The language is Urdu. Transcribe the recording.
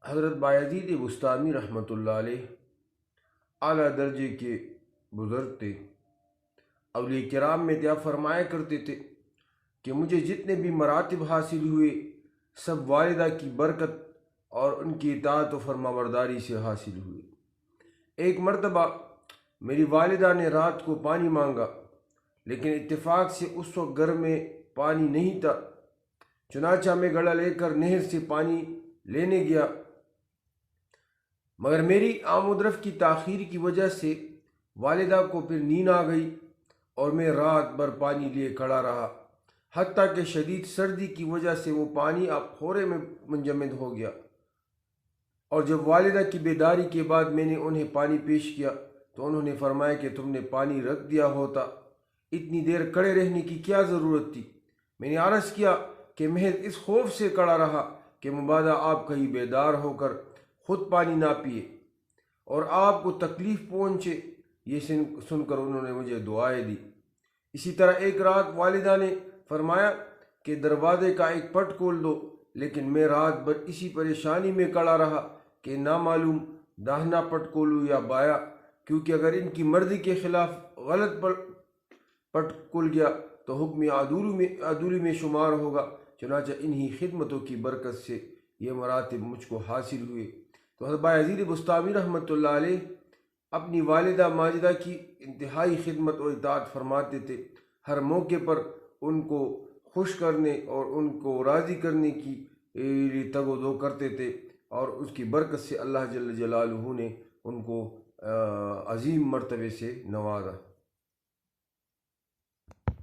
حضرت بایزید بستامی رحمۃ اللہ علیہ اعلیٰ درجے کے بزرگ تھے۔ اولیاء کرام میں کیا فرمایا کرتے تھے کہ مجھے جتنے بھی مراتب حاصل ہوئے سب والدہ کی برکت اور ان کی اطاعت و فرمانبرداری سے حاصل ہوئے۔ ایک مرتبہ میری والدہ نے رات کو پانی مانگا، لیکن اتفاق سے اس وقت گھر میں پانی نہیں تھا۔ چنانچہ میں گڑا لے کر نہر سے پانی لینے گیا، مگر میری آمد رفت کی تاخیر کی وجہ سے والدہ کو پھر نیند آ گئی اور میں رات بھر پانی لیے کھڑا رہا، حتیٰ کہ شدید سردی کی وجہ سے وہ پانی اب پھورے میں منجمد ہو گیا۔ اور جب والدہ کی بیداری کے بعد میں نے انہیں پانی پیش کیا تو انہوں نے فرمایا کہ تم نے پانی رکھ دیا ہوتا، اتنی دیر کھڑے رہنے کی کیا ضرورت تھی؟ میں نے عرض کیا کہ محض اس خوف سے کھڑا رہا کہ مبادا آپ کہیں بیدار ہو کر خود پانی نہ پیے اور آپ کو تکلیف پہنچے۔ یہ سن کر انہوں نے مجھے دعائیں دی۔ اسی طرح ایک رات والدہ نے فرمایا کہ دروازے کا ایک پٹ کھول دو، لیکن میں رات بھر اسی پریشانی میں کھڑا رہا کہ نامعلوم داہنا پٹ کھولوں یا بایاں، کیونکہ اگر ان کی مرضی کے خلاف غلط پٹ کھل گیا تو حکم عدولی میں شمار ہوگا۔ چنانچہ انہی خدمتوں کی برکت سے یہ مراتب مجھ کو حاصل ہوئے۔ تو حضرت بایزید بستامی رحمۃ اللہ علیہ اپنی والدہ ماجدہ کی انتہائی خدمت و اطاعت فرماتے تھے۔ ہر موقع پر ان کو خوش کرنے اور ان کو راضی کرنے کی تگ و دو کرتے تھے، اور اس کی برکت سے اللہ جل جلالہ نے ان کو عظیم مرتبے سے نوازا۔